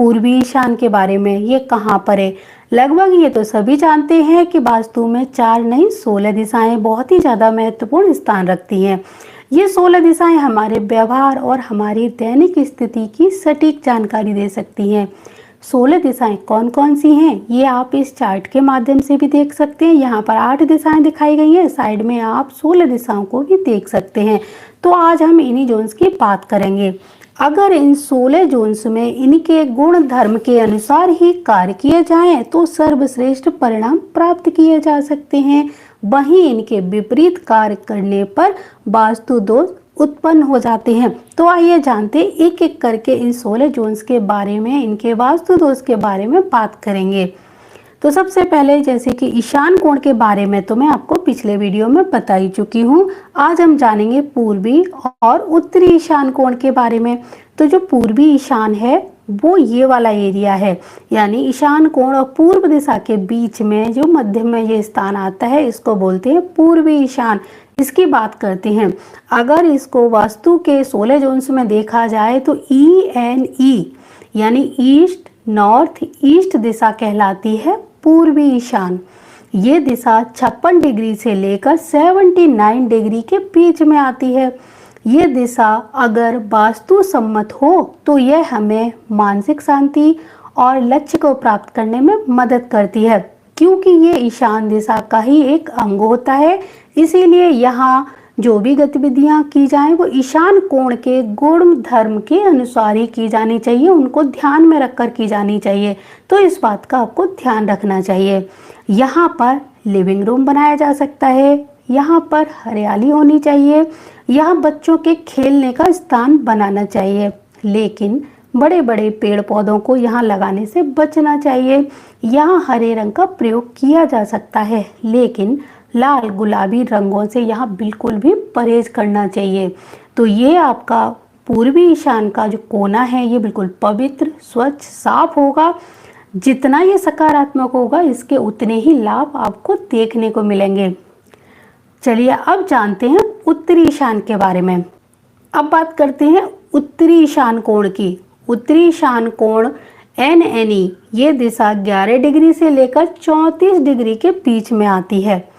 पूर्वी ईशान के बारे में, ये कहाँ पर है? लगभग ये तो सभी जानते हैं कि वास्तु में 4 नहीं 16 दिशाएं बहुत ही ज़्यादा महत्वपूर्ण स्थान रखती हैं। ये 16 दिशाएं हमारे व्यवहार और हमारी दैनिक स्थिति की सटीक जानकारी दे सकती हैं। 16 दिशाएं कौन कौन सी हैं ये आप इस चार्ट के माध्यम से भी देख सकते हैं। यहाँ पर 8 दिशाएं दिखाई गई हैं, साइड में आप 16 दिशाओं को भी देख सकते हैं। तो आज हम इन्हीं जोन्स की बात करेंगे। अगर इन 16 जोन्स में इनके गुण धर्म के अनुसार ही कार्य किए जाएं तो सर्वश्रेष्ठ परिणाम प्राप्त किए जा सकते हैं। वहीं इनके विपरीत कार्य करने पर वास्तु दोष उत्पन्न हो जाते हैं। तो आइए जानते हैं एक एक करके इन 16 जोन्स के बारे में, इनके वास्तु दोष के बारे में बात करेंगे। तो सबसे पहले जैसे कि ईशान कोण के बारे में तो मैं आपको पिछले वीडियो में बता ही चुकी हूँ। आज हम जानेंगे पूर्वी और उत्तरी ईशान कोण के बारे में। तो जो पूर्वी ईशान है वो ये वाला एरिया है, यानी ईशान कोण और पूर्व दिशा के बीच में जो मध्य में ये स्थान आता है इसको बोलते हैं पूर्वी ईशान। इसकी बात करते हैं। अगर इसको वास्तु के 16 जोन्स में देखा जाए तो ENE यानी ईस्ट नॉर्थ ईस्ट दिशा कहलाती है पूर्वी ईशान। ये दिशा 56 डिग्री से लेकर 79 डिग्री के बीच में आती है। ये दिशा अगर वास्तु सम्मत हो तो यह हमें मानसिक शांति और लक्ष्य को प्राप्त करने में मदद करती है, क्योंकि ये ईशान दिशा का ही एक अंग होता है। इसीलिए यहाँ जो भी गतिविधियाँ की जाएं वो ईशान कोण के गुण धर्म के अनुसार ही की जानी चाहिए, उनको ध्यान में रखकर की जानी चाहिए। तो इस बात का आपको ध्यान रखना चाहिए। यहाँ पर लिविंग रूम बनाया जा सकता है, यहाँ पर हरियाली होनी चाहिए, यहाँ बच्चों के खेलने का स्थान बनाना चाहिए, लेकिन बड़े बड़े पेड़ पौधों को यहाँ लगाने से बचना चाहिए। यहाँ हरे रंग का प्रयोग किया जा सकता है, लेकिन लाल गुलाबी रंगों से यहाँ बिल्कुल भी परहेज करना चाहिए। तो ये आपका पूर्वी ईशान का जो कोना है ये बिल्कुल पवित्र स्वच्छ साफ होगा। जितना ये सकारात्मक होगा इसके उतने ही लाभ आपको देखने को मिलेंगे। चलिए अब जानते हैं उत्तरी ईशान के बारे में। अब बात करते हैं उत्तरी ईशान कोण की। उत्तरी ईशान कोण NNE ये दिशा 11 डिग्री से लेकर 34 डिग्री के बीच में आती है।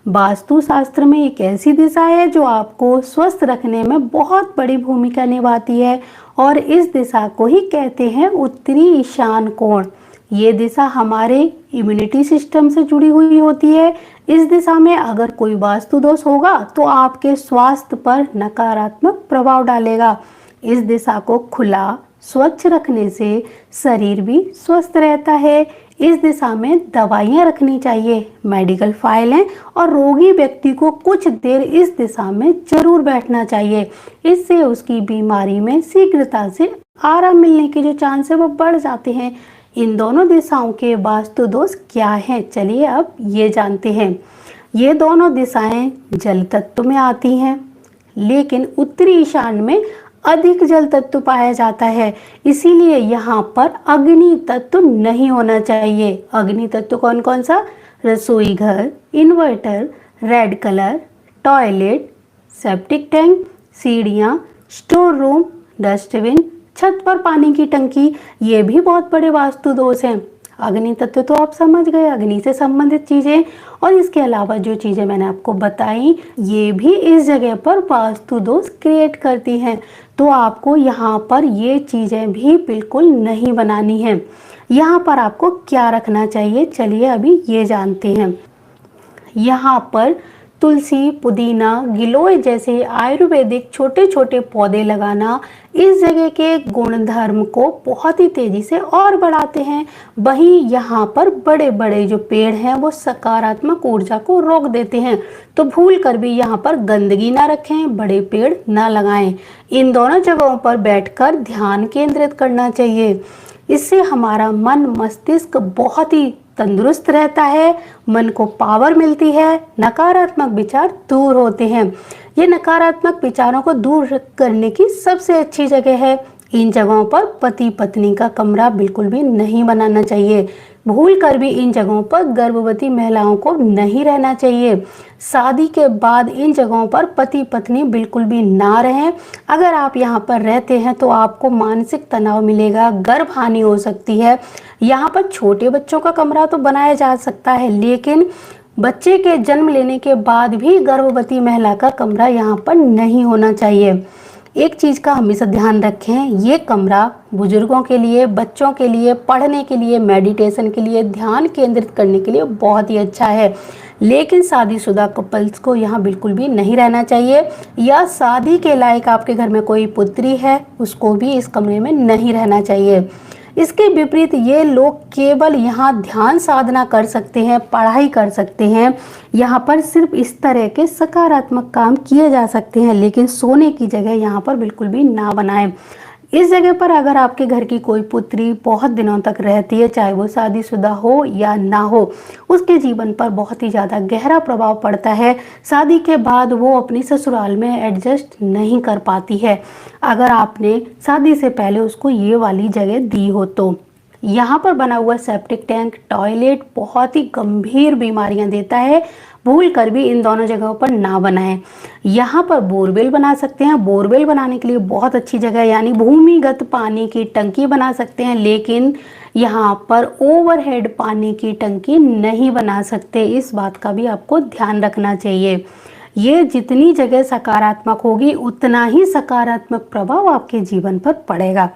वास्तु शास्त्र में एक ऐसी दिशा है जो आपको स्वस्थ रखने में बहुत बड़ी भूमिका निभाती है और इस दिशा को ही कहते हैं उत्तरी ईशान कोण। ये दिशा हमारे इम्यूनिटी सिस्टम से जुड़ी हुई होती है। इस दिशा में अगर कोई वास्तु दोष होगा तो आपके स्वास्थ्य पर नकारात्मक प्रभाव डालेगा। इस दिशा को खुला स्वच्छ रखने से शरीर भी स्वस्थ रहता है। इस दिशा में दवाइयाँ रखनी चाहिए, मेडिकल फाइलें, और रोगी व्यक्ति को कुछ देर इस दिशा में जरूर बैठना चाहिए। इससे उसकी बीमारी में शीघ्रता से आराम मिलने के जो चांस है वो बढ़ जाते हैं। इन दोनों दिशाओं के वास्तु दोष क्या हैं चलिए अब ये जानते हैं। ये दोनों दिशाएं जल तत्व में आती हैं, लेकिन उत्तरी ईशान में अधिक जल तत्व पाया जाता है, इसीलिए यहाँ पर अग्नि तत्व नहीं होना चाहिए। अग्नि तत्व कौन कौन सा? रसोई घर, inverter, red colour, toilet, septic tank, सीढ़ियाँ, स्टोर रूम, डस्टबिन, छत पर पानी की टंकी, ये भी बहुत बड़े वास्तु दोष हैं। अग्नि तत्व तो आप समझ गए, अग्नि से संबंधित चीजें, और इसके अलावा जो चीजें मैंने आपको बताई ये भी इस जगह पर वास्तु दोष क्रिएट करती हैं। तो आपको यहाँ पर ये चीजें भी बिल्कुल नहीं बनानी है। यहाँ पर आपको क्या रखना चाहिए चलिए अभी ये जानते हैं। यहाँ पर तुलसी, पुदीना, गिलोय जैसे आयुर्वेदिक छोटे छोटे पौधे लगाना इस जगह के गुण धर्म को बहुत ही तेजी से और बढ़ाते हैं। वहीं यहाँ पर बड़े बड़े जो पेड़ हैं वो सकारात्मक ऊर्जा को रोक देते हैं। तो भूल कर भी यहाँ पर गंदगी ना रखें, बड़े पेड़ ना लगाएं। इन दोनों जगहों पर बैठकर ध्यान केंद्रित करना चाहिए। इससे हमारा मन मस्तिष्क बहुत ही तंदुरुस्त रहता है, मन को पावर मिलती है, नकारात्मक विचार दूर होते हैं। ये नकारात्मक विचारों को दूर करने की सबसे अच्छी जगह है। इन जगहों पर पति पत्नी का कमरा बिल्कुल भी नहीं बनाना चाहिए। भूल कर भी इन जगहों पर गर्भवती महिलाओं को नहीं रहना चाहिए। शादी के बाद इन जगहों पर पति पत्नी बिल्कुल भी ना रहें। अगर आप यहाँ पर रहते हैं तो आपको मानसिक तनाव मिलेगा, गर्भ हानि हो सकती है। यहाँ पर छोटे बच्चों का कमरा तो बनाया जा सकता है, लेकिन बच्चे के जन्म लेने के बाद भी गर्भवती महिला का कमरा यहाँ पर नहीं होना चाहिए। एक चीज़ का हमेशा ध्यान रखें, ये कमरा बुजुर्गों के लिए, बच्चों के लिए, पढ़ने के लिए, मेडिटेशन के लिए, ध्यान केंद्रित करने के लिए बहुत ही अच्छा है। लेकिन शादीशुदा कपल्स को यहाँ बिल्कुल भी नहीं रहना चाहिए, या शादी के लायक आपके घर में कोई पुत्री है उसको भी इस कमरे में नहीं रहना चाहिए। इसके विपरीत ये लोग केवल यहाँ ध्यान साधना कर सकते हैं, पढ़ाई कर सकते हैं। यहाँ पर सिर्फ इस तरह के सकारात्मक काम किए जा सकते हैं, लेकिन सोने की जगह यहाँ पर बिल्कुल भी ना बनाएं। इस जगह पर अगर आपके घर की कोई पुत्री बहुत दिनों तक रहती है, चाहे वो शादीशुदा हो या ना हो, उसके जीवन पर बहुत ही ज़्यादा गहरा प्रभाव पड़ता है। शादी के बाद वो अपनी ससुराल में एडजस्ट नहीं कर पाती है, अगर आपने शादी से पहले उसको ये वाली जगह दी हो तो। यहाँ पर बना हुआ सेप्टिक टैंक, टॉयलेट बहुत ही गंभीर बीमारियां देता है। भूल कर भी इन दोनों जगहों पर ना बनाएं। यहाँ पर बोरवेल बना सकते हैं। बोरवेल बनाने के लिए बहुत अच्छी जगह, यानी भूमिगत पानी की टंकी बना सकते हैं, लेकिन यहाँ पर ओवरहेड पानी की टंकी नहीं बना सकते। इस बात का भी आपको ध्यान रखना चाहिए। ये जितनी जगह सकारात्मक होगी उतना ही सकारात्मक प्रभाव आपके जीवन पर पड़ेगा।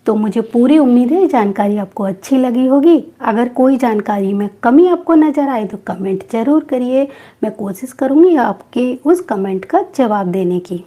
तो मुझे पूरी उम्मीद है जानकारी आपको अच्छी लगी होगी। अगर कोई जानकारी में कमी आपको नज़र आए तो कमेंट ज़रूर करिए। मैं कोशिश करूँगी आपके उस कमेंट का जवाब देने की।